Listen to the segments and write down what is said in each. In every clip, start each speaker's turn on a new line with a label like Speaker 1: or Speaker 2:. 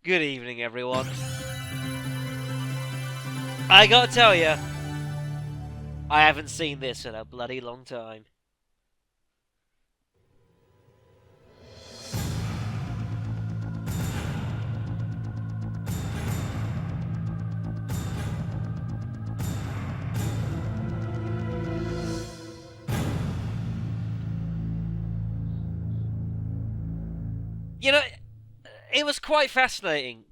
Speaker 1: Good evening, everyone. I gotta tell you, I haven't seen this in a bloody long time. You know, it was quite fascinating.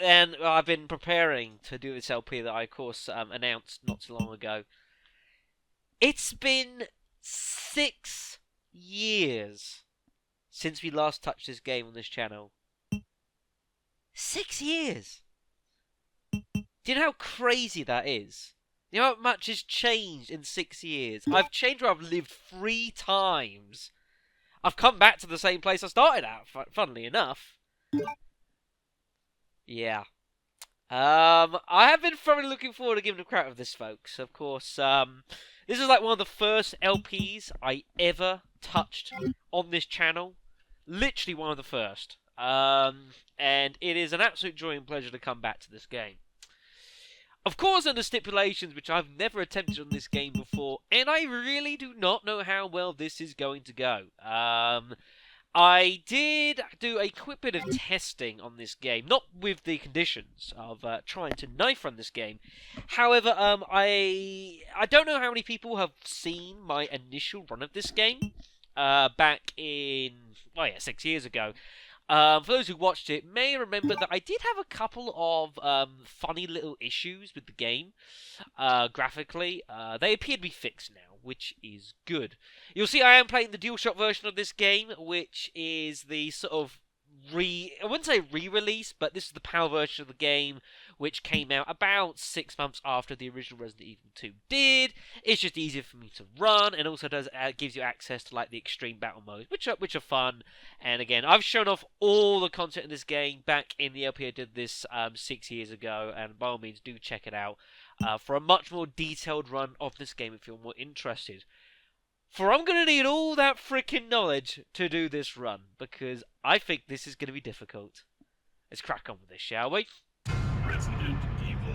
Speaker 1: And I've been preparing to do this LP that I, of course, announced not too long ago. It's been 6 years since we last touched this game on this channel. 6 years! Do you know how crazy that is? You know how much has changed in 6 years? I've changed where I've lived 3 times. I've come back to the same place I started at, funnily enough. Yeah. I have been thoroughly looking forward to giving a crack of this, folks. Of course, this is like one of the first LPs I ever touched on this channel. Literally one of the first. And it is an absolute joy and pleasure to come back to this game. Of course, under stipulations which I've never attempted on this game before, and I really do not know how well this is going to go. I did do a quick bit of testing on this game, not with the conditions of trying to knife run this game. However, I don't know how many people have seen my initial run of this game back in 6 years ago. For those who watched it, may remember that I did have a couple of funny little issues with the game, graphically. They appear to be fixed now, which is good. You'll see I am playing the DualShock version of this game, which is the sort of I wouldn't say re-release, but this is the PAL version of the game, which came out about 6 months after the original Resident Evil 2 did. It's just easier for me to run, and also gives you access to like the extreme battle modes, which are fun. And again, I've shown off all the content in this game back in the LP I did this 6 years ago, and by all means do check it out for a much more detailed run of this game if you're more interested. For I'm going to need all that freaking knowledge to do this run, because I think this is going to be difficult. Let's crack on with this, shall we?
Speaker 2: Resident Evil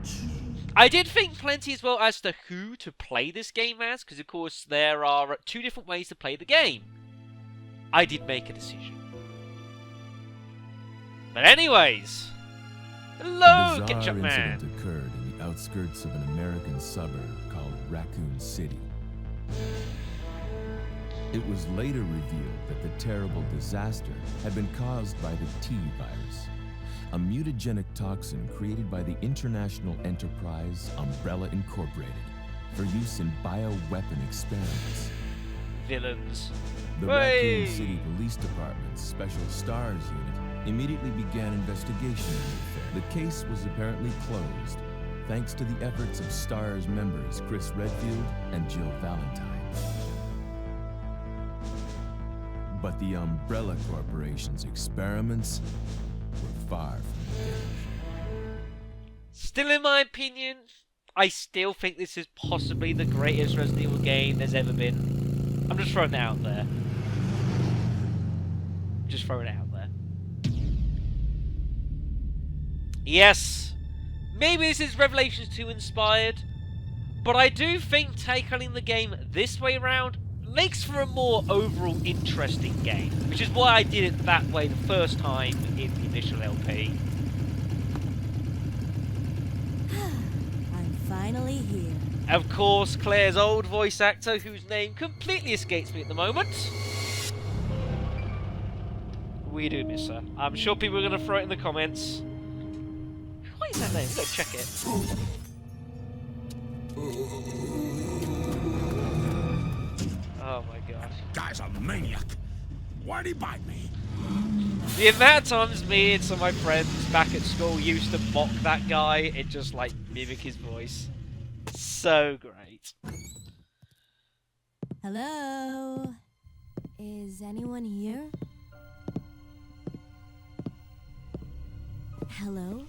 Speaker 2: 2.
Speaker 1: I did think plenty as well as to who to play this game as, because of course there are 2 different ways to play the game. I did make a decision. But anyways, hello, Ketchup Man.
Speaker 3: A bizarre incident occurred in the outskirts of an American suburb called Raccoon City. It was later revealed that the terrible disaster had been caused by the T virus, a mutagenic toxin created by the international enterprise Umbrella Incorporated for use in bioweapon experiments.
Speaker 1: Villains.
Speaker 3: The Raccoon City Police Department's Special Stars Unit immediately began investigation into the affair. The case was apparently closed, thanks to the efforts of STARS members Chris Redfield and Jill Valentine. But the Umbrella Corporation's experiments were far from finished.
Speaker 1: Still, in my opinion, I still think this is possibly the greatest Resident Evil game there's ever been. I'm just throwing it out there. Just throwing it out there. Yes, maybe this is Revelations 2 inspired, but I do think tackling the game this way around makes for a more overall interesting game, which is why I did it that way the first time in the initial LP.
Speaker 4: I'm finally here.
Speaker 1: Of course, Claire's old voice actor, whose name completely escapes me at the moment. We do miss her. I'm sure people are going to throw it in the comments. What is that name? Let's check it. Oh my gosh.
Speaker 2: Guy's a maniac. Why'd he bite me?
Speaker 1: The amount of times me and some of my friends back at school used to mock that guy and just like mimic his voice. So great.
Speaker 4: Hello? Is anyone here? Hello?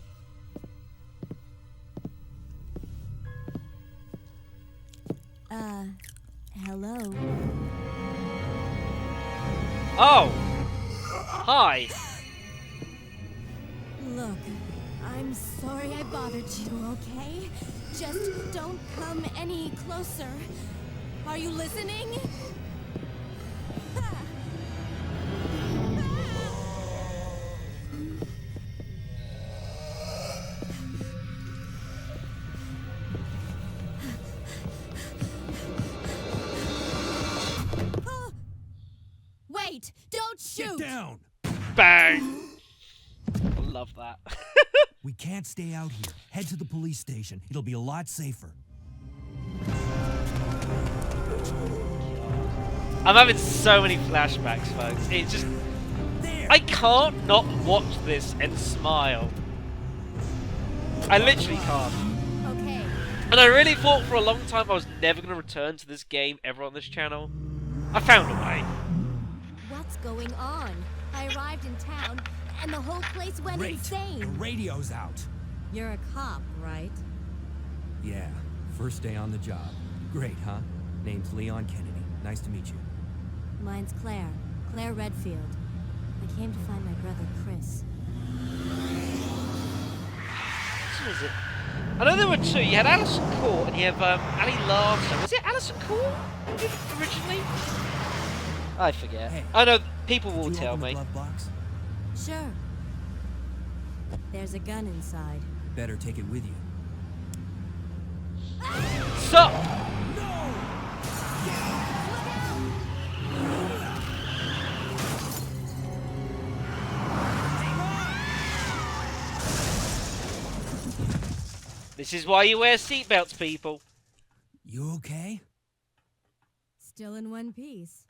Speaker 4: Hello?
Speaker 1: Oh! Hi!
Speaker 4: Look, I'm sorry I bothered you, okay? Just don't come any closer. Are you listening? Wait! Don't shoot!
Speaker 2: Get down!
Speaker 1: Bang! I love that.
Speaker 5: We can't stay out here. Head to the police station. It'll be a lot safer.
Speaker 1: I'm having so many flashbacks, folks. It's just...
Speaker 5: There!
Speaker 1: I can't not watch this and smile. I literally can't.
Speaker 4: Okay.
Speaker 1: And I really thought for a long time I was never going to return to this game ever on this channel. I found a way.
Speaker 4: What's going on? I arrived in town, and the whole place went
Speaker 5: Great. The
Speaker 4: insane.
Speaker 5: radio's out.
Speaker 4: You're a cop, right?
Speaker 5: Yeah, first day on the job. Great, huh? Name's Leon Kennedy. Nice to meet you.
Speaker 4: Mine's Claire. Claire Redfield. I came to find my brother, Chris.
Speaker 1: What is it? I know there were two. You had Alison Court and you have Ali Larson. Was it Alison Court originally? I forget.
Speaker 5: Hey,
Speaker 1: I know people will
Speaker 5: Did you
Speaker 1: tell
Speaker 5: open
Speaker 1: me.
Speaker 5: the glove box?
Speaker 4: Sure. There's a gun inside.
Speaker 5: Better take it with you.
Speaker 1: So, this is why you wear seatbelts, people.
Speaker 5: You okay?
Speaker 4: Still in one piece.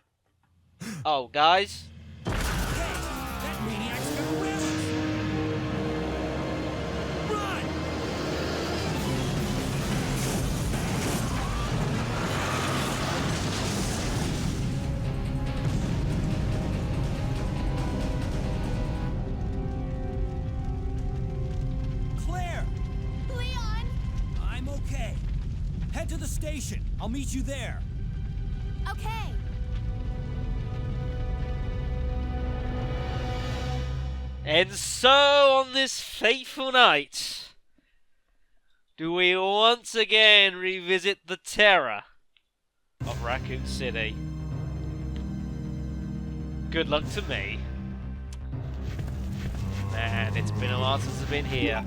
Speaker 1: Oh, guys.
Speaker 2: That maniac's gonna arrest us! Run!
Speaker 5: Claire!
Speaker 4: Leon!
Speaker 5: I'm okay. Head to the station. I'll meet you there.
Speaker 4: Okay.
Speaker 1: And so, on this fateful night, do we once again revisit the terror of Raccoon City. Good luck to me. Man, it's been a while since I've been here.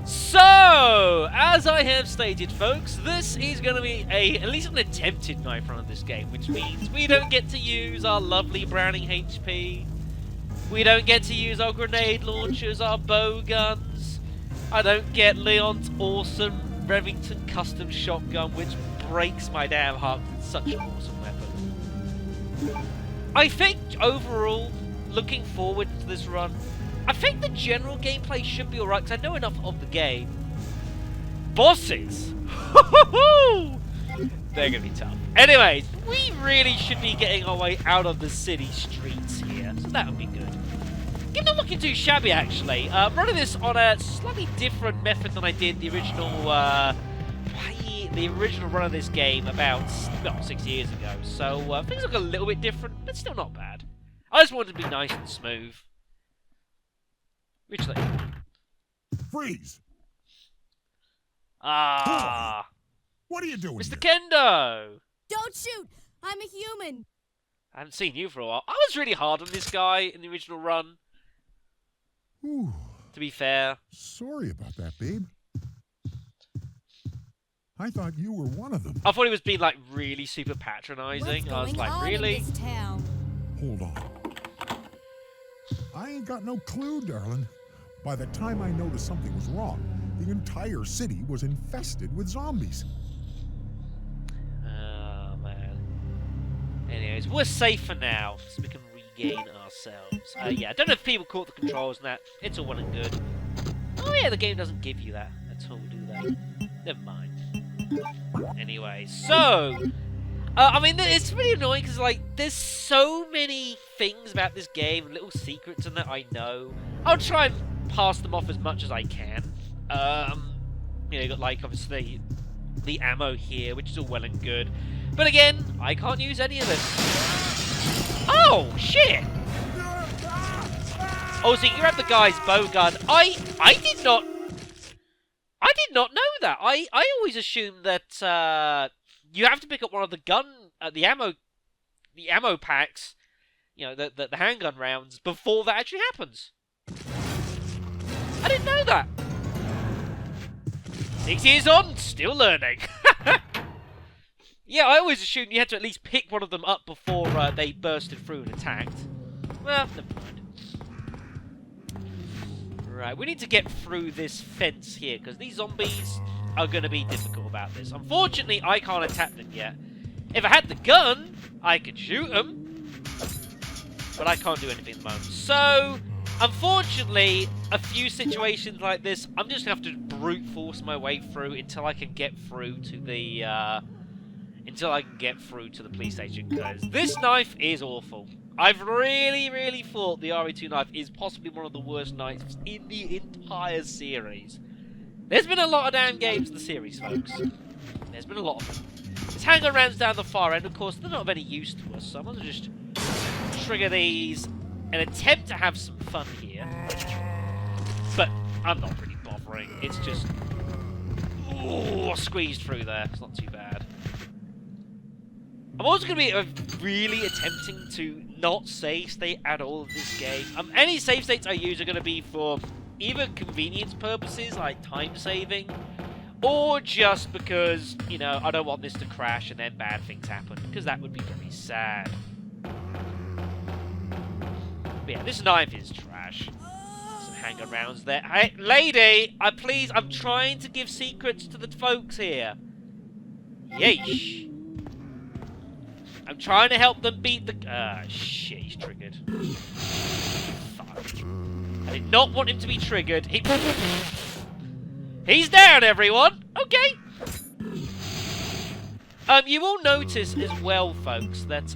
Speaker 1: So, as I have stated, folks, this is going to be at least an attempted knife run of this game, which means we don't get to use our lovely Browning HP. We don't get to use our grenade launchers, our bow guns. I don't get Leon's awesome Remington custom shotgun, which breaks my damn heart. It's such an awesome weapon. I think, overall, looking forward to this run, I think the general gameplay should be alright, because I know enough of the game. Bosses! They're going to be tough. Anyways, we really should be getting our way out of the city streets here, so that would be good. Game not looking too shabby, actually. Running this on a slightly different method than I did the original run of this game about, well, 6 years ago. So things look a little bit different, but still not bad. I just wanted to be nice and smooth. Which thing?
Speaker 2: Freeze!
Speaker 1: Ah,
Speaker 2: What are you doing
Speaker 1: Mr.
Speaker 2: here?
Speaker 1: Kendo!
Speaker 4: Don't shoot! I'm a human!
Speaker 1: I haven't seen you for a while. I was really hard on this guy in the original run,
Speaker 2: Ooh,
Speaker 1: to be fair.
Speaker 2: sorry about that, babe. I thought you were one of them.
Speaker 1: I thought he was being, like, really super patronizing.
Speaker 4: What's
Speaker 1: I was
Speaker 4: going
Speaker 1: like,
Speaker 4: on
Speaker 1: really?
Speaker 4: in this town?
Speaker 2: Hold on. I ain't got no clue, darling. By the time I noticed something was wrong, the entire city was infested with zombies.
Speaker 1: Oh, man. Anyways, we're safe for now, so we can regain ourselves. Yeah, I don't know if people caught the controls and that. It's all well and good. Oh, yeah, the game doesn't give you that at all, do they? Never mind. Anyway, so... I mean, it's really annoying because, like, there's so many things about this game, little secrets and that I know. I'll try and pass them off as much as I can. You know, you got, like, obviously, the ammo here, which is all well and good. But again, I can't use any of this. Oh, shit! Oh, so you grab the guy's bow gun. I did not know that. I always assumed that you have to pick up one of the the ammo packs, you know, the handgun rounds before that actually happens. I didn't know that. 6 years on, still learning. Yeah, I always assumed you had to at least pick one of them up before they bursted through and attacked. Well, never mind. Right, we need to get through this fence here, because these zombies are going to be difficult about this. Unfortunately, I can't attack them yet. If I had the gun, I could shoot them. But I can't do anything at the moment. So, unfortunately, a few situations like this, I'm just going to have to brute force my way through until I can get through to the... police station, because this knife is awful. I've really thought the RE2 knife is possibly one of the worst knives in the entire series. There's been a lot of damn games in the series, folks. There's been a lot of them. There's handgun rounds down the far end, of course, they're not of any use to us, so I'm going to just trigger these and attempt to have some fun here. But I'm not really bothering, it's just... Ooh, squeezed through there, it's not too bad. I'm also going to be really attempting to not save state at all in this game. Any save states I use are going to be for either convenience purposes, like time saving, or just because, you know, I don't want this to crash and then bad things happen, because that would be very sad. But yeah, this knife is trash. Some handgun rounds there. Hey, lady, please, I'm trying to give secrets to the folks here. Yeesh. I'm trying to help them beat the... Ah, shit, he's triggered. Fuck. I did not want him to be triggered. He's down, everyone! Okay! You will notice as well, folks, that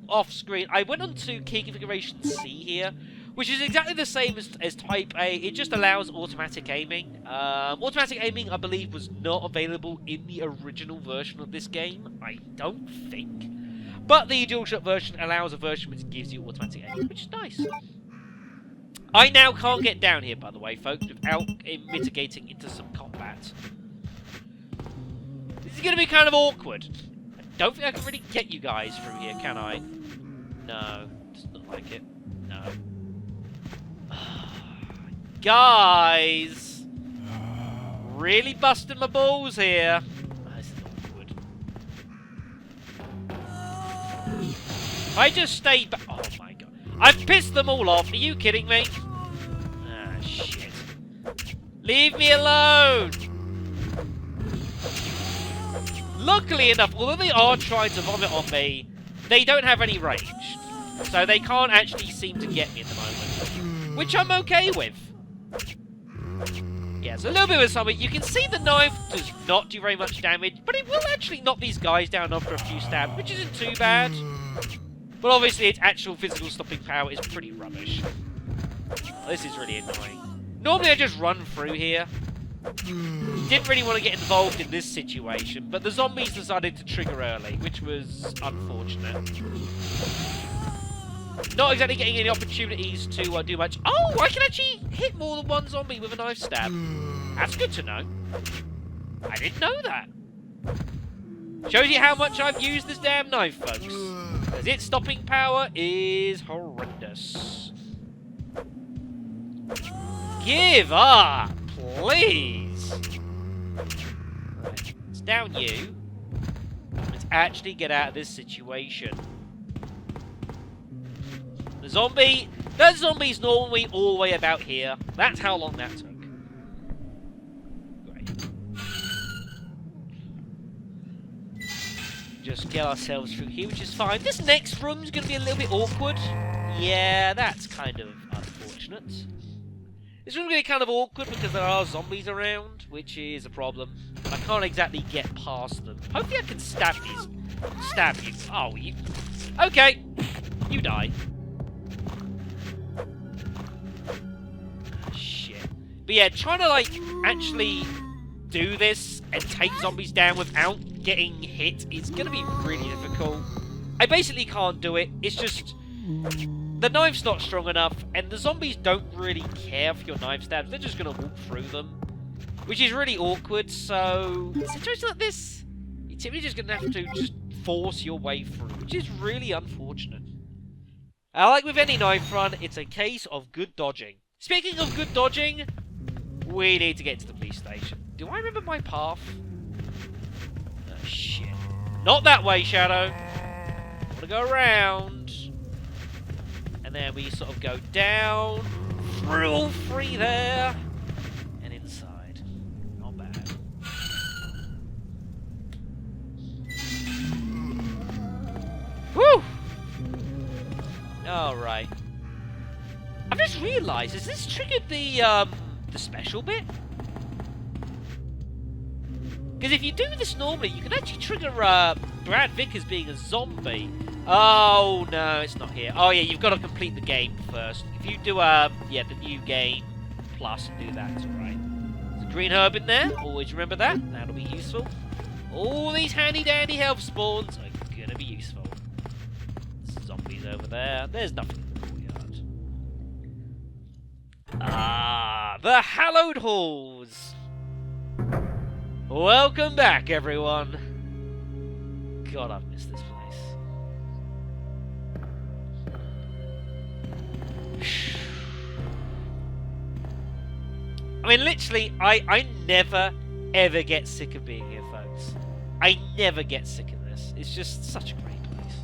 Speaker 1: off-screen, I went on to key configuration C here, which is exactly the same as Type A. It just allows automatic aiming. Automatic aiming, I believe, was not available in the original version of this game. I don't think. But the DualShock version allows a version which gives you automatic aiming, which is nice. I now can't get down here, by the way, folks, without mitigating into some combat. This is going to be kind of awkward. I don't think I can really get you guys through here, can I? No. Does not like it. No. Guys! Really busting my balls here. Oh, this is awkward. If I just stay back... Oh my god. I've pissed them all off. Are you kidding me? Ah, shit. Leave me alone! Luckily enough, although they are trying to vomit on me, they don't have any rage. So they can't actually seem to get me at the moment. Which I'm okay with. Yeah, it's a little bit of something. You can see the knife does not do very much damage, but it will actually knock these guys down after a few stabs, which isn't too bad. But obviously its actual physical stopping power is pretty rubbish. This is really annoying. Normally I just run through here. Didn't really want to get involved in this situation, but the zombies decided to trigger early, which was unfortunate. Not exactly getting any opportunities to do much. Oh, I can actually hit more than one zombie with a knife stab. That's good to know. I didn't know that. Shows you how much I've used this damn knife, folks. Because its stopping power is horrendous. Give up, please. Right, let's down you. Let's actually get out of this situation. That zombie's normally all the way about here. That's how long that took. Great. Just get ourselves through here, which is fine. This next room's going to be a little bit awkward. Yeah, that's kind of unfortunate. This room's going to be kind of awkward because there are zombies around, which is a problem. I can't exactly get past them. Hopefully I can stab these. Stab you. Oh, you... Okay. You die. But yeah, trying to, like, actually do this and take zombies down without getting hit is going to be really difficult. I basically can't do it. It's just... the knife's not strong enough, and the zombies don't really care for your knife stabs. They're just going to walk through them, which is really awkward. So, in situations like this, you're typically just going to have to just force your way through, which is really unfortunate. Like with any knife run, it's a case of good dodging. Speaking of good dodging, we need to get to the police station. Do I remember my path? Oh, shit. Not that way, Shadow. I want to go around. And then we sort of go down, through all three there, and inside. Not bad. Woo! Alright. I've just realised, has this triggered the special bit? Because if you do this normally, you can actually trigger Brad Vickers being a zombie. Oh, no, it's not here. Oh, yeah, you've got to complete the game first. If you do, the new game plus and do that, it's alright. There's a green herb in there. Always remember that. That'll be useful. All these handy-dandy health spawns are going to be useful. Zombies over there. There's nothing in the courtyard. Ah, the Hallowed Halls. Welcome back, everyone. God, I've missed this place. I mean, literally, I never, ever get sick of being here, folks. I never get sick of this. It's just such a great place.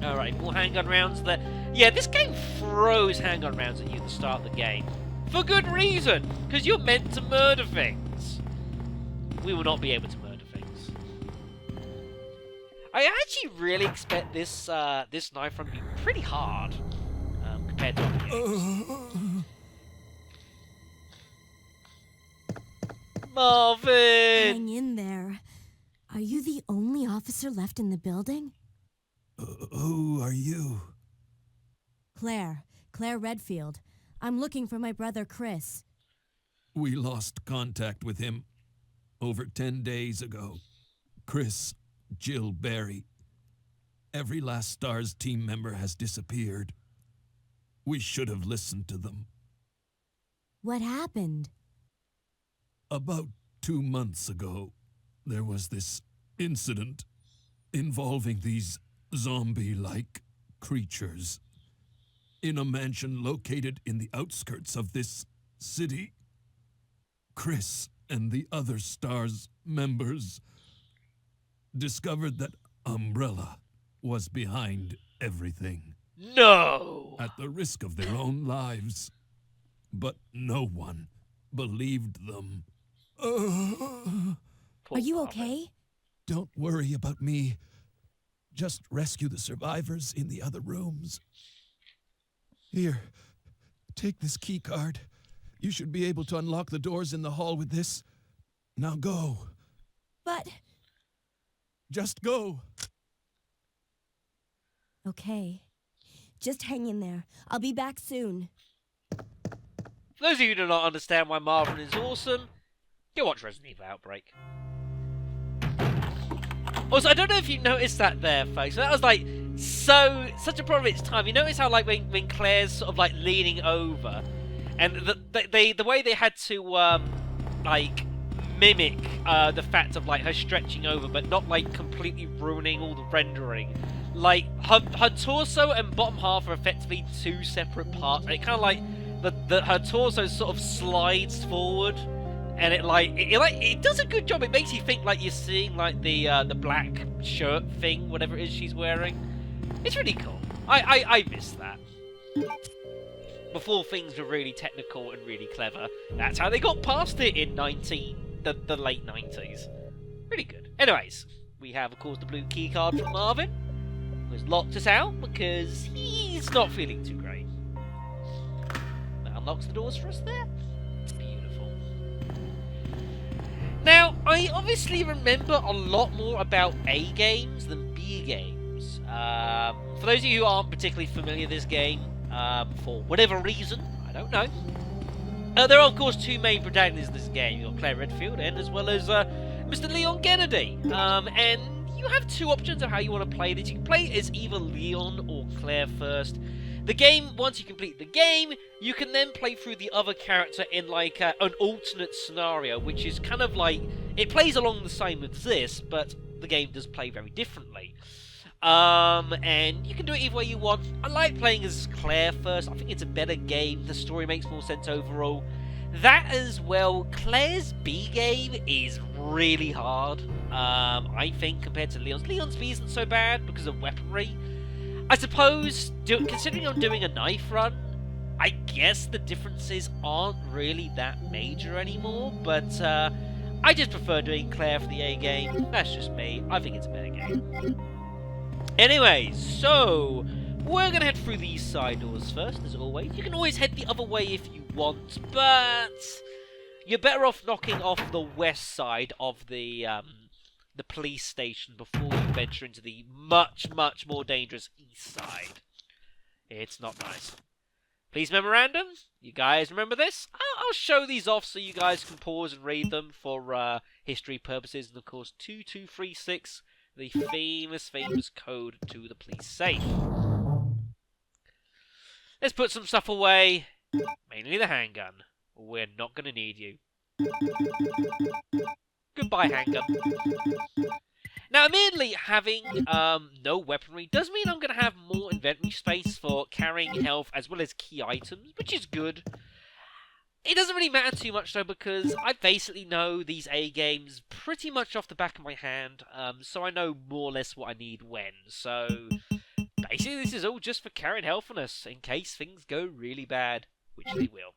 Speaker 1: Alright, more handgun rounds there. Yeah, this game throws handgun rounds at you at the start of the game. For good reason, because you're meant to murder things. We will not be able to murder things. I actually really expect this this knife run to be pretty hard compared to other games. Marvin!
Speaker 4: Hang in there. Are you the only officer left in the building?
Speaker 6: Who are you?
Speaker 4: Claire Redfield. I'm looking for my brother Chris.
Speaker 6: We lost contact with him over 10 days ago. Chris, Jill, Barry. Every last STARS team member has disappeared. We should have listened to them.
Speaker 4: What happened?
Speaker 6: About 2 months ago, there was this incident involving these zombie-like creatures in a mansion located in the outskirts of this city. Chris and the other STARS members discovered that Umbrella was behind everything.
Speaker 1: No!
Speaker 6: At the risk of their own lives. But no one believed them.
Speaker 4: Are you okay?
Speaker 6: Don't worry about me. Just rescue the survivors in the other rooms. Here, take this key card. You should be able to unlock the doors in the hall with this. Now go.
Speaker 4: But...
Speaker 6: Just go.
Speaker 4: Okay. Just hang in there. I'll be back soon.
Speaker 1: For those of you who do not understand why Marvin is awesome, go watch Resident Evil Outbreak. Also, I don't know if you noticed that there, folks. That was like such a problem of its time. You notice how like when Claire's sort of like leaning over, and the way they had to like mimic the fact of like her stretching over, but not like completely ruining all the rendering. Like her torso and bottom half are effectively two separate parts. And it kind of like her torso sort of slides forward. And it does a good job. It makes you think like you're seeing like the black shirt thing, whatever it is she's wearing. It's really cool. I miss that. Before things were really technical and really clever, that's how they got past it in the late 90s. Really good. Anyways, we have of course the blue key card from Marvin, who's locked us out because he's not feeling too great. That unlocks the doors for us there. It's beautiful. Now, I obviously remember a lot more about A games than B games. For those of you who aren't particularly familiar with this game, for whatever reason, I don't know, there are of course two main protagonists in this game. You've got Claire Redfield and as well as Mr. Leon Kennedy. And you have two options of how you want to play this. You can play it as either Leon or Claire first. The game, once you complete the game, you can then play through the other character in like an alternate scenario, which is kind of like, it plays along the same as this, but the game does play very differently. And you can do it either way you want. I like playing as Claire first. I think it's a better game. The story makes more sense overall. That as well, Claire's B game is really hard, I think, compared to Leon's. Leon's B isn't so bad because of weaponry. I suppose, considering I'm doing a knife run, I guess the differences aren't really that major anymore, but I just prefer doing Claire for the A game. That's just me. I think it's a better game. Anyway, so we're going to head through these side doors first, as always. You can always head the other way if you want, but you're better off knocking off the west side of the police station before you venture into the much, much more dangerous east side. It's not nice. Please memorandum, you guys remember this? I'll show these off so you guys can pause and read them for history purposes, and of course 2236, the famous code to the police safe. Let's put some stuff away, mainly the handgun. We're not going to need you. Goodbye, handgun. Now, admittedly, having no weaponry does mean I'm going to have more inventory space for carrying health as well as key items, which is good. It doesn't really matter too much, though, because I basically know these A games pretty much off the back of my hand, so I know more or less what I need when. So, basically, this is all just for carrying healthfulness in case things go really bad, which they will.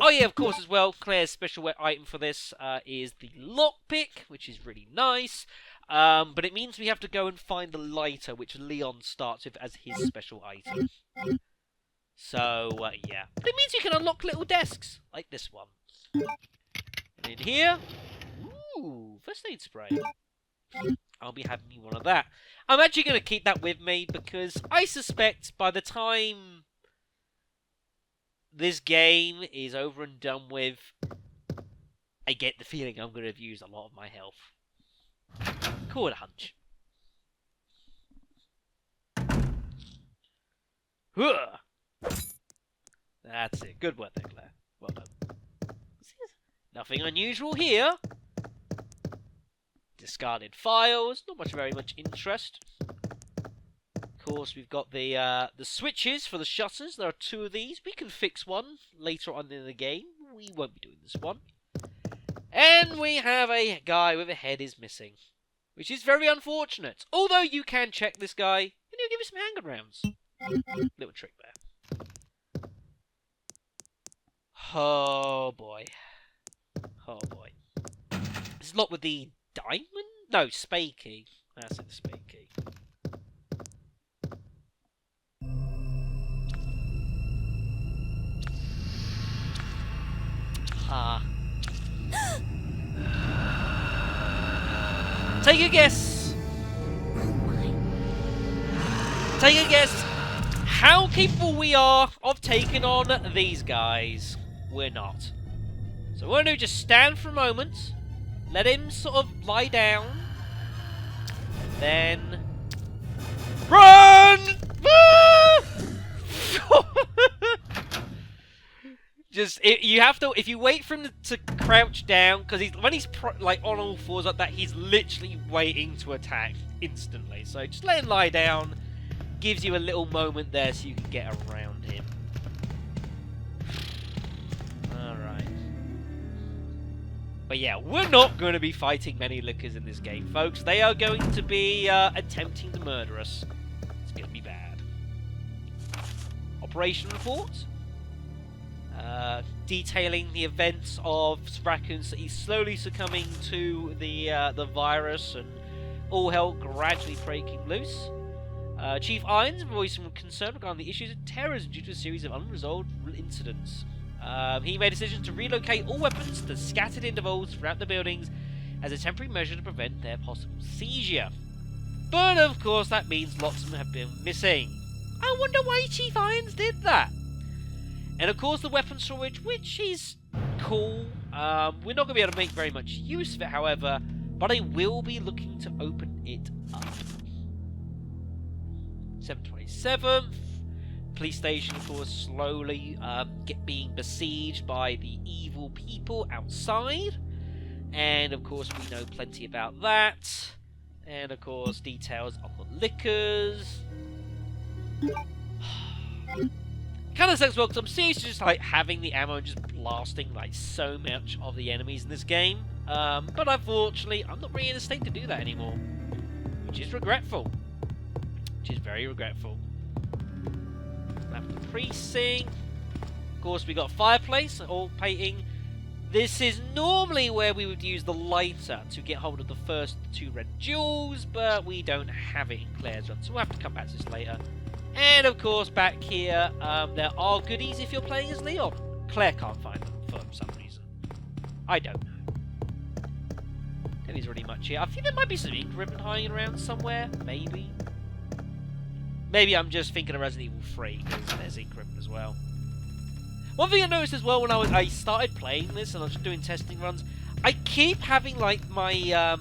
Speaker 1: Oh yeah, of course as well, Claire's special item for this is the lockpick, which is really nice. But it means we have to go and find the lighter, which Leon starts with as his special item. So, yeah. But it means you can unlock little desks, like this one. And in here, ooh, first aid spray. I'll be having me one of that. I'm actually going to keep that with me, because I suspect by the time this game is over and done with, I get the feeling I'm going to have used a lot of my health. Call it a hunch. That's it. Good work there, Claire. Well done. Nothing unusual here. Discarded files. Not very much interest. Of course, we've got the switches for the shutters. There are two of these. We can fix one later on in the game. We won't be doing this one. And we have a guy with a head is missing, which is very unfortunate. Although you can check this guy, and he'll give you some handgun rounds. Little trick there. Oh boy. Oh boy. This is locked with the diamond? No, spade key. That's it, the spade key. Ah. Take a guess.
Speaker 4: Oh my.
Speaker 1: Take a guess how capable we are of taking on these guys. We're not. So we're going to just stand for a moment, let him sort of lie down, and then run! Just you have to. If you wait for him to crouch down, because when he's like on all fours like that, he's literally waiting to attack instantly. So just let him lie down. Gives you a little moment there so you can get around him. Alright. But yeah, we're not going to be fighting many lickers in this game, folks. They are going to be attempting to murder us. It's going to be bad. Operation report. Detailing the events of Raccoon City slowly succumbing to the virus and all hell gradually breaking loose. Chief Irons voiced some concern regarding the issues of terrorism due to a series of unresolved incidents. He made a decision to relocate all weapons to scattered intervals throughout the buildings as a temporary measure to prevent their possible seizure. But of course that means lots of them have been missing. I wonder why Chief Irons did that. And of course the weapon storage, which is cool. We're not going to be able to make very much use of it, however. but I will be looking to open it up. 727th. Police station, of course, slowly being besieged by the evil people outside. And, of course, we know plenty about that. And, of course, details on the liquors. Kind of sucks, well, because I'm seriously just, like, having the ammo and just blasting, like, so much of the enemies in this game. But, unfortunately, I'm not really in a state to do that anymore. Which is regretful. Which is very regretful. Map of the precinct. Of course, we got a fireplace, all painting. This is normally where we would use the lighter to get hold of the first 2 red jewels, but we don't have it in Claire's run, so we'll have to come back to this later. And of course, back here, there are goodies if you're playing as Leon. Claire can't find them for some reason. I don't know. There isn't really much here. I think there might be some ink ribbon hanging around somewhere, maybe. Maybe I'm just thinking of Resident Evil 3, because there's ink ribbon as well. One thing I noticed as well when I started playing this and I was doing testing runs, I keep having like my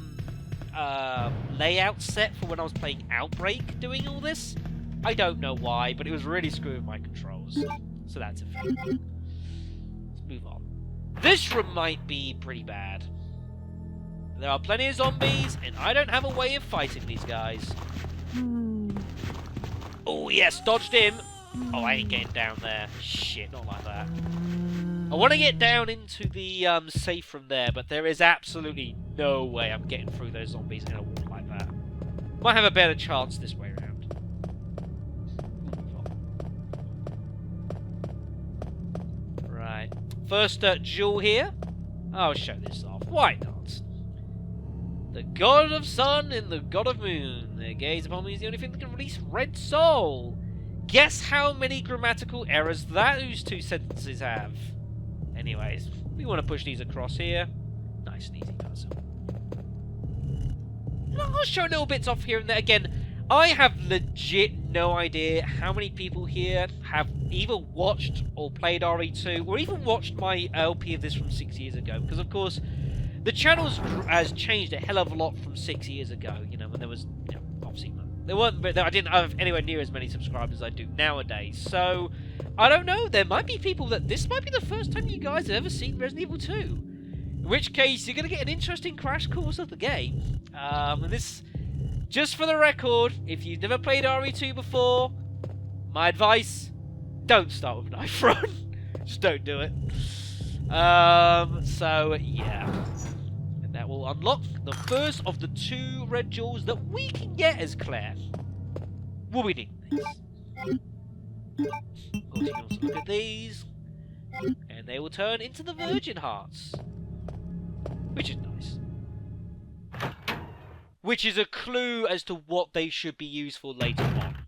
Speaker 1: layout set for when I was playing Outbreak doing all this. I don't know why, but it was really screwing my controls. So that's a thing. Let's move on. This room might be pretty bad. There are plenty of zombies, and I don't have a way of fighting these guys. Oh yes, dodged him. Oh, I ain't getting down there. Shit, not like that. I want to get down into the safe from there, but there is absolutely no way I'm getting through those zombies in a wall like that. Might have a better chance this way around. Right. First jewel here. I'll show this off. Why not? The god of sun and the god of moon. Their gaze upon me is the only thing that can release red soul. Guess how many grammatical errors those 2 sentences have. Anyways, we want to push these across here. Nice and easy puzzle. I'll show little bits off here and there. Again, I have legit no idea how many people here have either watched or played RE2 or even watched my LP of this from 6 years ago. Because, of course, the channel has changed a hell of a lot from 6 years ago. You know, when there was, you know, obviously, I didn't have anywhere near as many subscribers as I do nowadays. So, I don't know. There might be people that this might be the first time you guys have ever seen Resident Evil 2. In which case, you're going to get an interesting crash course of the game. And this, just for the record, if you've never played RE2 before, my advice, don't start with a knife run. Just don't do it. So, yeah. And that will unlock the first of the 2 red jewels that we can get as Claire. We'll be needing these. Of course, you can also look at these. And they will turn into the Virgin Hearts. Which is nice. Which is a clue as to what they should be used for later on.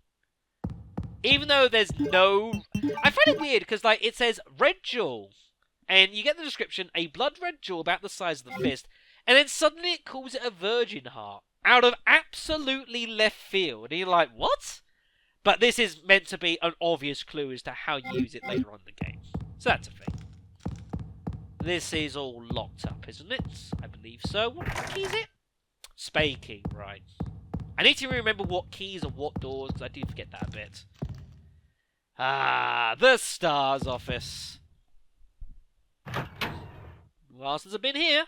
Speaker 1: Even though there's no... I find it weird because, like, it says red jewel. And you get the description, a blood red jewel about the size of the fist. And then suddenly it calls it a Virgin Heart. Out of absolutely left field. And you're like, what? But this is meant to be an obvious clue as to how you use it later on in the game. So that's a thing. This is all locked up, isn't it? I believe so. What key is it? Spay key, right. I need to remember what keys or what doors, because I do forget that a bit. Ah, the STARS office. Who else has been here?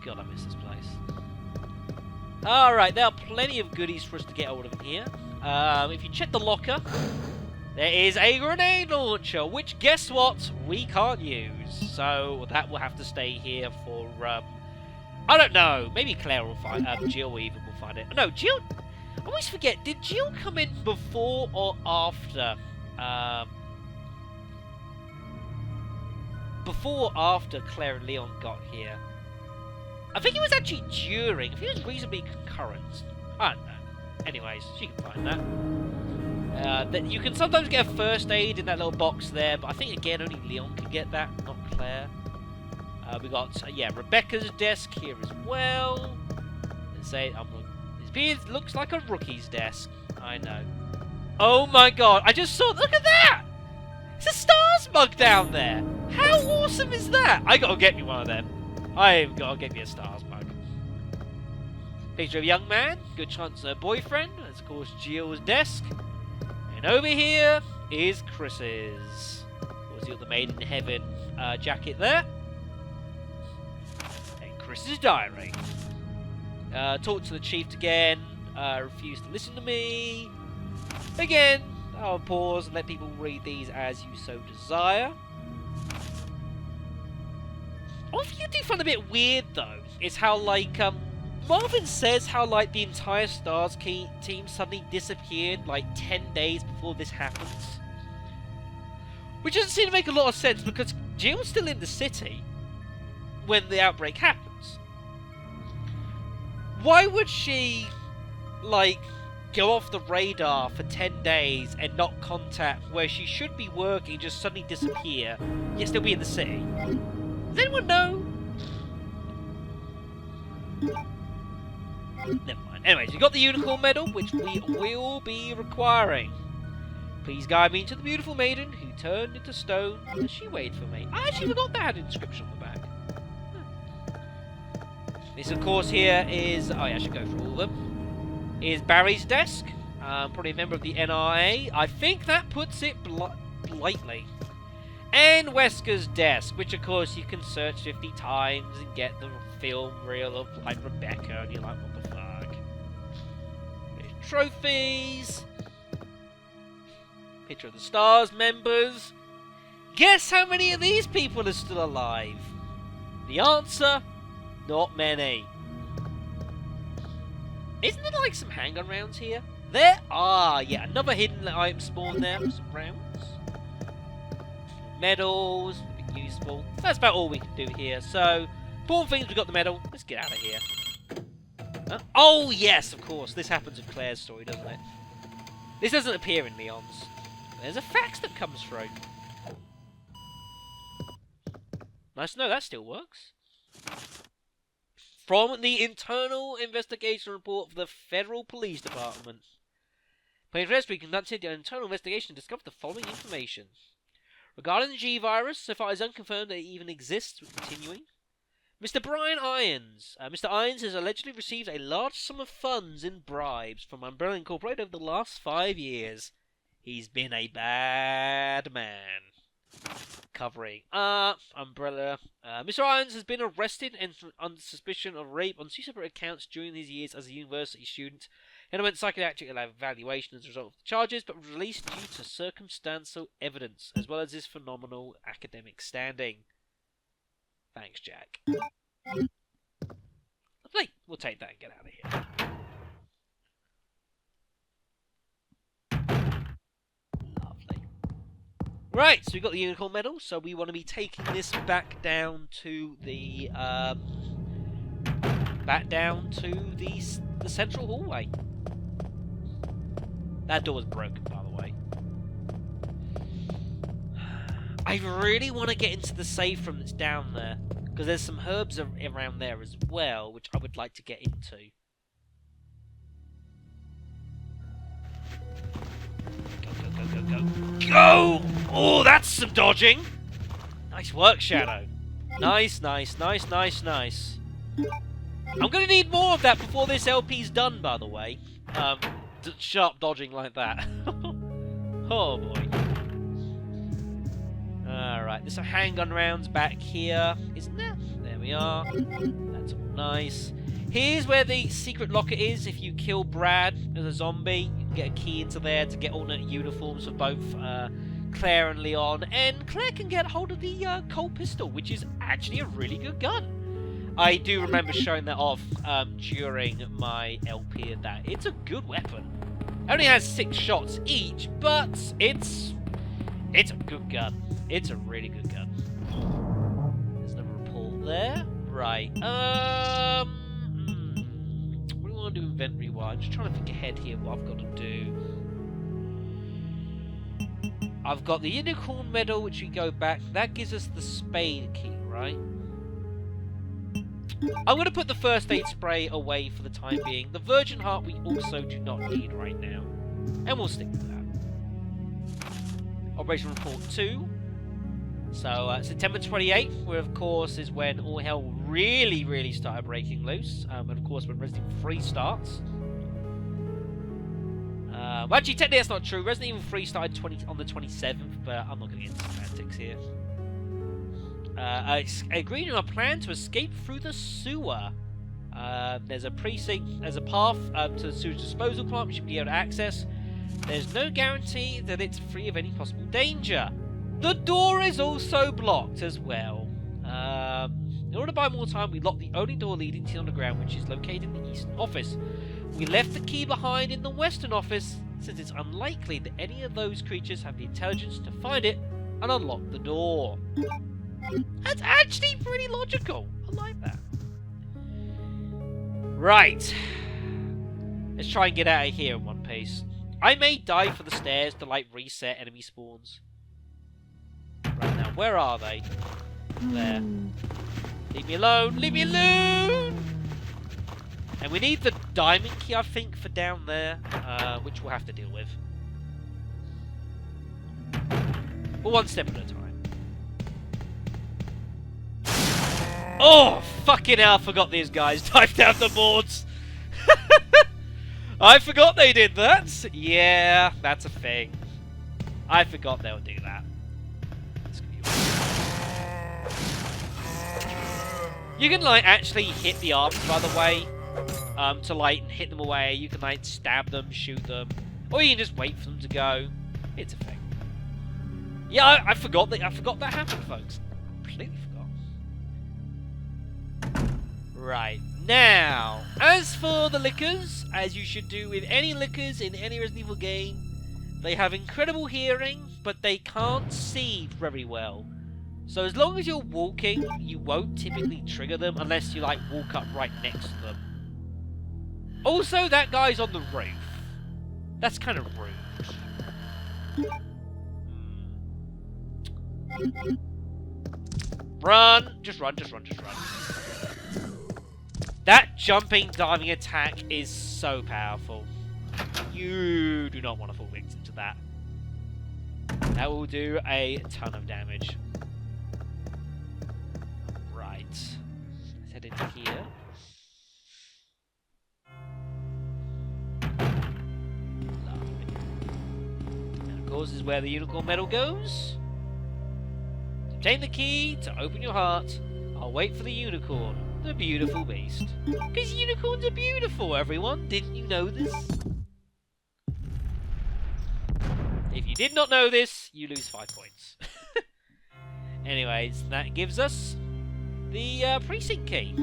Speaker 1: God, I miss this place. Alright, there are plenty of goodies for us to get hold of in here. If you check the locker, there is a grenade launcher, which, guess what, we can't use. So that will have to stay here for, I don't know, maybe Claire will find, Jill even will find it. No, Jill, I always forget, did Jill come in before or after, before or after Claire and Leon got here? I think it was actually during. I think it was reasonably concurrent. I don't know. Anyways, she can find that. That you can sometimes get a first aid in that little box there, but I think, again, only Leon can get that, not Claire. We got, yeah, Rebecca's desk here as well. Let's say, it looks like a rookie's desk. I know. Oh my god, I just saw, look at that! It's a STARS mug down there! How awesome is that? I gotta get me one of them. I've gotta get me a Stars mug. Picture of a young man, good chance her boyfriend. That's of course Jill's desk. And over here is Chris's. Of course, you got the Made in Heaven jacket there. And Chris's diary. Talk to the chief again. Refuse to listen to me. Again, I'll pause and let people read these as you so desire. What I do find a bit weird though is how like Marvin says how like the entire Stars team suddenly disappeared like 10 days before this happens. Which doesn't seem to make a lot of sense because Jill's still in the city when the outbreak happens. Why would she, like, go off the radar for 10 days and not contact where she should be working, just suddenly disappear, yet still be in the city? Does anyone know? Never mind. Anyways, you got the Unicorn Medal, which we will be requiring. Please guide me to the beautiful maiden who turned into stone as she waited for me. I actually forgot that had an inscription on the back. This, of course, here is... Oh, yeah, I should go through all of them. Is Barry's desk. Probably a member of the NRA. I think that puts it lightly. And Wesker's desk, which, of course, you can search 50 times and get the film reel of, like, Rebecca, and you're like, what the fuck? There's trophies. Picture of the Stars members. Guess how many of these people are still alive? The answer... Not many. Isn't there like some handgun rounds here? There are, yeah, another hidden item spawn there. Some rounds. Medals, a bit useful. That's about all we can do here. So, important things, we got the medal. Let's get out of here. Oh yes, of course. This happens with Claire's story, doesn't it? This doesn't appear in Leon's. There's a fax that comes through. Nice to know that still works. From the Internal Investigation Report of the Federal Police Department. Upon arrest, we conducted an internal investigation and discovered the following information. Regarding the G virus, so far it is unconfirmed that it even exists. We're continuing. Mr. Brian Irons. Mr. Irons has allegedly received a large sum of funds in bribes from Umbrella Incorporated over the last 5 years. He's been a bad man. Covering Umbrella. Mr. Irons has been arrested and under suspicion of rape on 2 separate accounts during his years as a university student. He underwent psychiatric evaluation as a result of the charges, but was released due to circumstantial evidence, as well as his phenomenal academic standing. Thanks, Jack. Lovely. We'll take that and get out of here. Right, so we've got the Unicorn Medal, so we want to be taking this back down to the central hallway. That door's broken, by the way. I really want to get into the safe room that's down there, because there's some herbs around there as well, which I would like to get into. Go! Oh, that's some dodging! Nice work, Shadow. Nice. I'm gonna need more of that before this LP's done, by the way. Sharp dodging like that. Oh, boy. Alright, there's some handgun rounds back here, isn't there? There we are. That's all nice. Here's where the secret locker is. If you kill Brad as a zombie, you can get a key into there to get alternate uniforms for both Claire and Leon. And Claire can get hold of the Colt pistol, which is actually a really good gun. I do remember showing that off during my LP of that. It's a good weapon. It only has 6 shots each, but it's a good gun. It's a really good gun. There's another report there. Right. What do I want to do inventory-wise? I'm just trying to think ahead here what I've got to do. I've got the Unicorn Medal, which we go back. That gives us the spade key, right? I'm going to put the first aid spray away for the time being. The Virgin Heart we also do not need right now. And we'll stick with that. Operation Report 2. So September 28th, where of course is when all hell really started breaking loose, and of course when Resident Evil 3 starts. Well, actually, technically that's not true. Resident Evil 3 started on the 27th, but I'm not going to get into semantics here. Agreed on a plan to escape through the sewer. There's a precinct, there's a path to the sewage disposal plant which you'll be able to access. There's no guarantee that it's free of any possible danger. The door is also blocked as well. In order to buy more time, we locked the only door leading to the underground, which is located in the eastern office. We left the key behind in the western office, since it's unlikely that any of those creatures have the intelligence to find it and unlock the door. That's actually pretty logical. I like that. Right. Let's try and get out of here in one piece. I may dive for the stairs to, like, reset enemy spawns. Right now, where are they? There. Leave me alone! Leave me alone! And we need the diamond key, I think, for down there, which we'll have to deal with. But one step at a time. Oh, fucking hell, I forgot these guys dived down the boards. I forgot they did that. Yeah, that's a thing. I forgot they would do that. You can, like, actually hit the arms, by the way, to, like, hit them away. You can, like, stab them, shoot them, or you can just wait for them to go. It's a thing. Yeah, I forgot that happened, folks. Completely forgot. Right. Now, as for the lickers, as you should do with any lickers in any Resident Evil game, they have incredible hearing, but they can't see very well. So as long as you're walking, you won't typically trigger them unless you, like, walk up right next to them. Also, that guy's on the roof. That's kind of rude. Run! Just run, just run, just run. That jumping, diving attack is so powerful. You do not want to fall victim to that. That will do a ton of damage. Right. Let's head into here. Lovely. And of course, this is where the unicorn medal goes. Obtain the key to open your heart. I'll wait for the unicorn, the beautiful beast. Because unicorns are beautiful, everyone. Didn't you know this? If you did not know this, you lose 5 points. Anyways, that gives us the precinct key.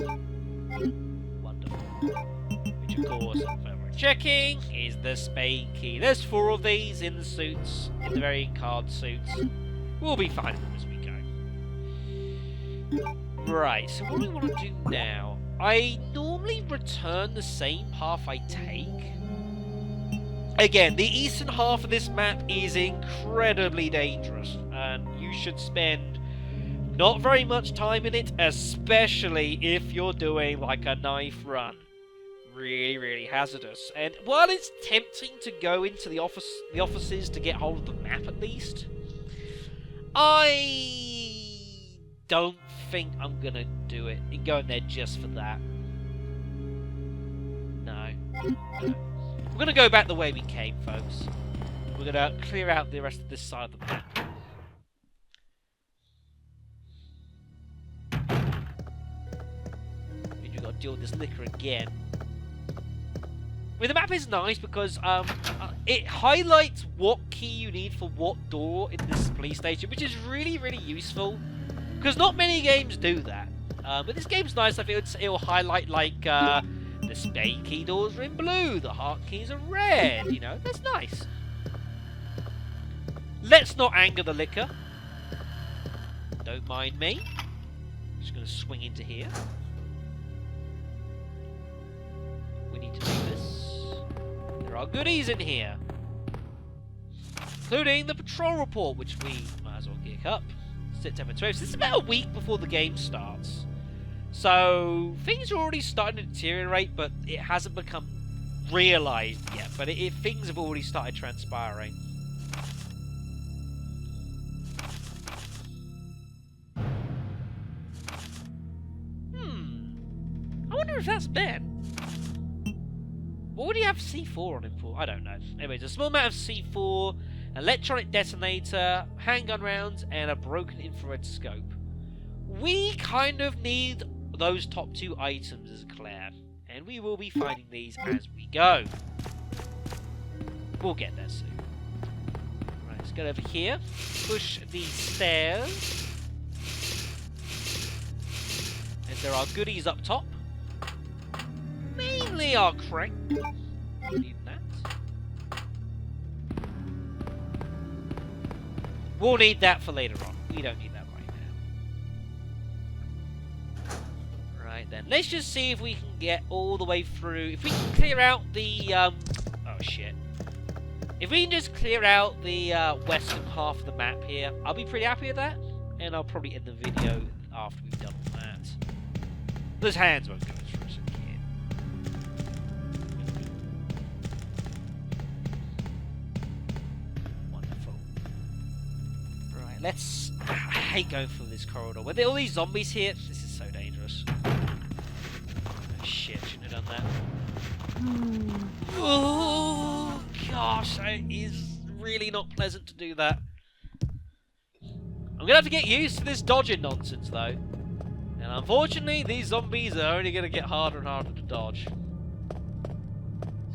Speaker 1: Wonderful. Which, of course, on further checking, is the spade key. There's 4 of these in the suits, in the varying card suits. We'll be fine with them as we go. Right, so what do we want to do now? I normally return the same path I take. Again, the eastern half of this map is incredibly dangerous, and you should spend not very much time in it, especially if you're doing like a knife run. Really, really hazardous. And while it's tempting to go into the offices to get hold of the map at least, I don't think I'm gonna do it and go in there just for that. No. We're gonna go back the way we came, folks. We're gonna clear out the rest of this side of the map. Means we've got to deal with this liquor again. I mean, the map is nice because it highlights what key you need for what door in this police station, which is really, really useful. Because not many games do that. But this game's nice. I feel it'll highlight, like, the spade key doors are in blue, the heart keys are red, you know, that's nice. Let's not anger the liquor. Don't mind me. Just going to swing into here. We need to do this. There are goodies in here. Including the patrol report, which we might as well kick up. September 12th. This is about a week before the game starts. So, things are already starting to deteriorate, but it hasn't become realised yet. But things have already started transpiring. wonder if that's Ben. What would he have C4 on him for? I don't know. Anyways, a small amount of C4, an electronic detonator, handgun rounds, and a broken infrared scope. We kind of need those top 2 items as Claire, and we will be finding these as we go. We'll get there soon. Right, let's get over here. Push the stairs. And there are goodies up top. Mainly our crank. Need that. We'll need that for later on. We don't need that right now. Right then, let's just see if we can get all the way through. If we can clear out the oh shit. If we can just clear out the western half of the map here, I'll be pretty happy with that. And I'll probably end the video after we've done that. Those hands won't go through, so kid. Wonderful. Right, let's... I hate going through this corridor. With all these zombies here, this is so dangerous. Oh shit, shouldn't have done that. Oh gosh, it is really not pleasant to do that. I'm gonna have to get used to this dodging nonsense though. And unfortunately, these zombies are only gonna get harder and harder to dodge. It's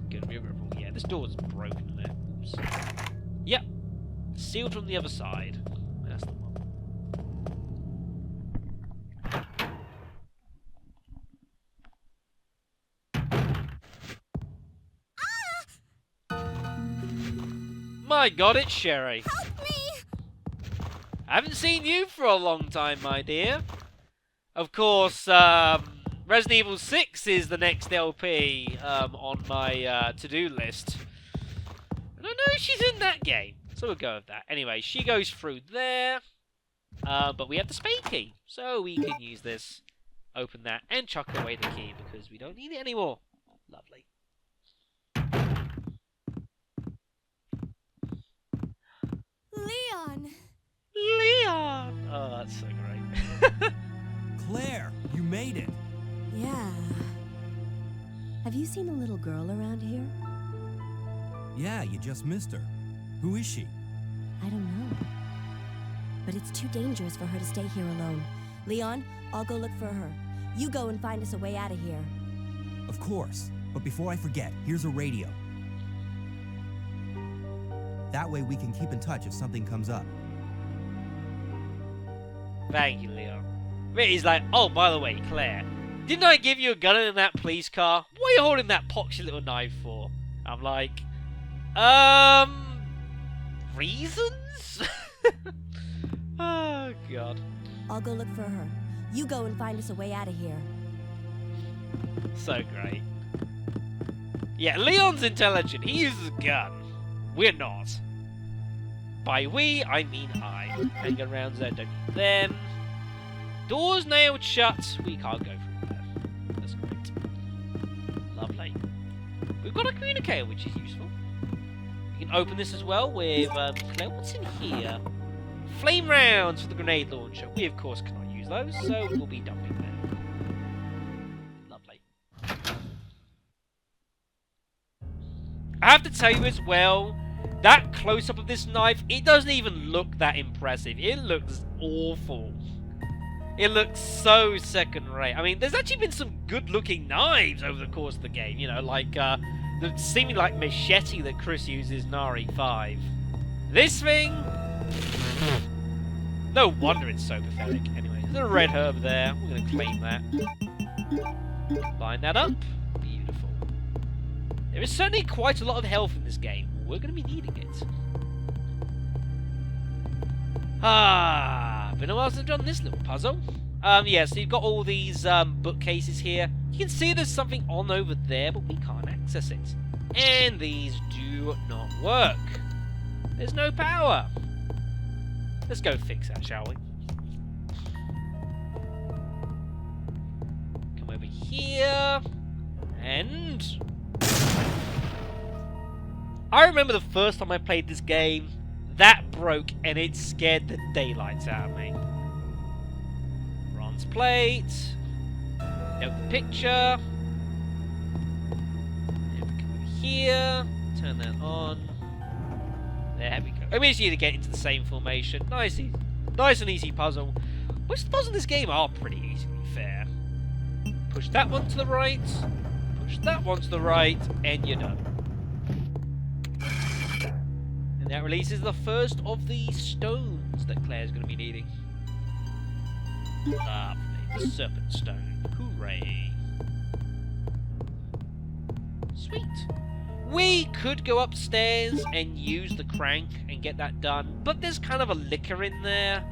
Speaker 1: gonna be a ripple. Yeah, this door's broken in it. Oops. Yep. Sealed from the other side. That's the one. My god, it's Sherry.
Speaker 4: Help me!
Speaker 1: I haven't seen you for a long time, my dear. Of course, Resident Evil 6 is the next LP on my to-do list. I don't know if she's in that game, so we'll go with that. Anyway, she goes through there, but we have the spade key, so we can use this, open that, and chuck away the key because we don't need it anymore. Lovely.
Speaker 4: Leon!
Speaker 1: Leon! Oh, that's so great.
Speaker 5: Claire, you made it.
Speaker 7: Yeah. Have you seen a little girl around here?
Speaker 5: Yeah, you just missed her. Who is she?
Speaker 7: I don't know. But it's too dangerous for her to stay here alone. Leon, I'll go look for her. You go and find us a way out of here.
Speaker 5: Of course. But before I forget, here's a radio. That way we can keep in touch if something comes up.
Speaker 1: Thank you, Leon. He's like, oh, by the way, Claire, didn't I give you a gun in that police car? What are you holding that poxy little knife for? I'm like, reasons? Oh, God.
Speaker 7: I'll go look for her. You go and find us a way out of here.
Speaker 1: So great. Yeah, Leon's intelligent. He uses a gun. We're not. By we, I mean I. Handgun rounds there, don't need them. Doors nailed shut. We can't go through there. That's great. Lovely. We've got a communicator, which is useful. We can open this as well with... Claire, what's in here? Flame rounds for the grenade launcher. We, of course, cannot use those, so we'll be dumping them. Lovely. I have to tell you as well, that close-up of this knife, it doesn't even look that impressive. It looks awful. It looks so second-rate. I mean, there's actually been some good-looking knives over the course of the game. You know, like the seeming like machete that Chris uses in RE5. This thing... No wonder it's so pathetic. Anyway, there's a red herb there. We're going to claim that. Line that up. Beautiful. There is certainly quite a lot of health in this game. We're going to be needing it. Been a while since I've done this little puzzle. Yeah, so you've got all these bookcases here. You can see there's something on over there, but we can't access it. And these do not work. There's no power. Let's go fix that, shall we? Come over here. And... I remember the first time I played this game, that broke and it scared the daylights out of me. Bronze plate. Note the picture. here. Turn that on. There we go. I mean, it's easy to get into the same formation. Nice and easy puzzle. Most of the puzzles in this game are pretty easy, to be fair. Push that one to the right. Push that one to the right, and you're done. And that releases the first of the stones that Claire's going to be needing. Lovely. The Serpent Stone. Hooray. Sweet. We could go upstairs and use the crank and get that done, but there's kind of a licker in there.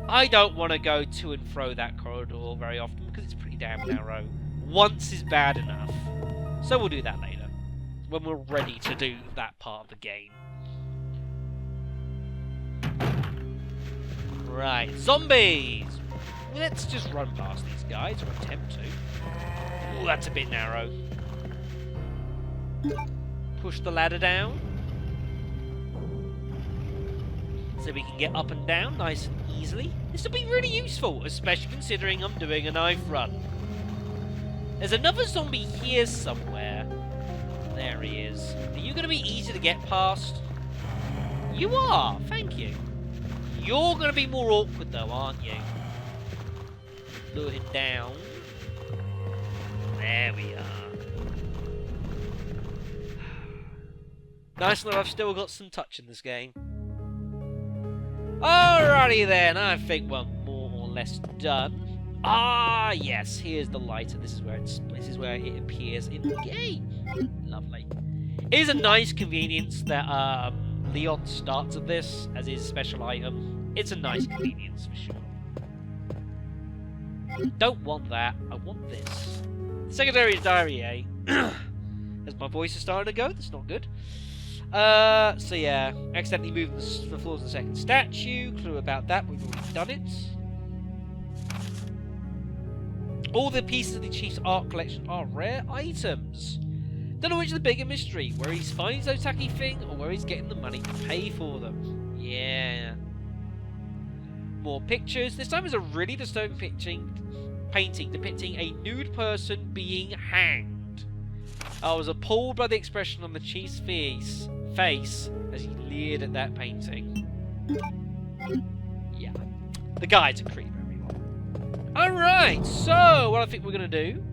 Speaker 1: I don't want to go to and fro that corridor very often because it's pretty damn narrow. Once is bad enough. So we'll do that later, when we're ready to do that part of the game. Right, zombies! Let's just run past these guys, or attempt to. Ooh, that's a bit narrow. Push the ladder down. So we can get up and down nice and easily. This will be really useful, especially considering I'm doing a knife run. There's another zombie here somewhere. There he is. Are you going to be easy to get past? You are, thank you. You're going to be more awkward though, aren't you? Lure him down. There we are. Nice that I've still got some touch in this game. Alrighty then, I think we're more or less done. Ah, yes, here's the lighter. This is where it appears in the game. Lovely. It is a nice convenience that Leon starts with this as his special item. It's a nice convenience for sure. Don't want that. I want this. Secondary diary, eh? As my voice is starting to go, that's not good. So yeah, accidentally moved the floors of the second statue. Clue about that, we've already done it. All the pieces of the Chief's art collection are rare items. Don't know which is the bigger mystery, where he's finding his Otaki thing, or where he's getting the money to pay for them. Yeah. More pictures. This time is a really disturbing painting depicting a nude person being hanged. I was appalled by the expression on the Chief's face as he leered at that painting. Yeah. The guy's a creep, everyone. Alright, so what I think we're going to do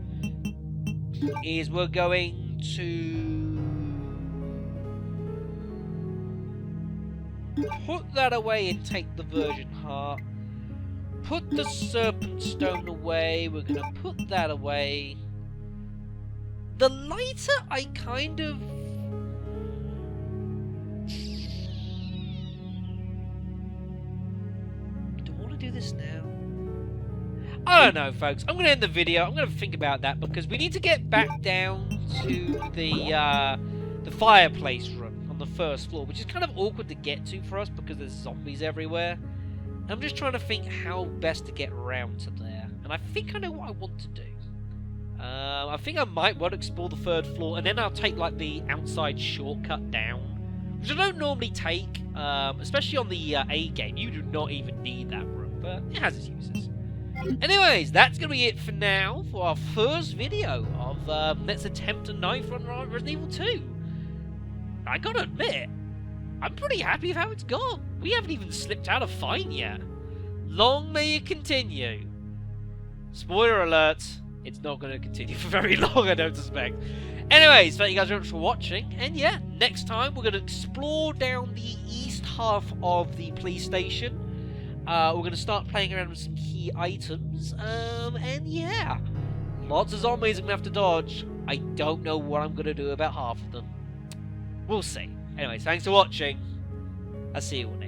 Speaker 1: is we're going to put that away and take the Virgin Heart. Put the Serpent Stone away. We're going to put that away. The lighter, I kind of... do I want to do this now? I don't know, folks. I'm going to end the video. I'm going to think about that because we need to get back down to the fireplace room on the first floor, which is kind of awkward to get to for us because there's zombies everywhere. I'm just trying to think how best to get around to there. And I think I know what I want to do. I think I might want to explore the third floor, and then I'll take like the outside shortcut down, which I don't normally take, especially on the A game. You do not even need that room, but it has its uses. Anyways, that's going to be it for now for our first video of Let's Attempt a Knife Run on Resident Evil 2. I gotta admit, I'm pretty happy with how it's gone. We haven't even slipped out of fine yet. Long may it continue. Spoiler alert. It's not going to continue for very long, I don't suspect. Anyways, thank you guys very much for watching. And yeah, next time we're going to explore down the east half of the police station. We're going to start playing around with some key items. And yeah, lots of zombies I'm going to have to dodge. I don't know what I'm going to do about half of them. We'll see. Anyways, thanks for watching. I'll see you all next time.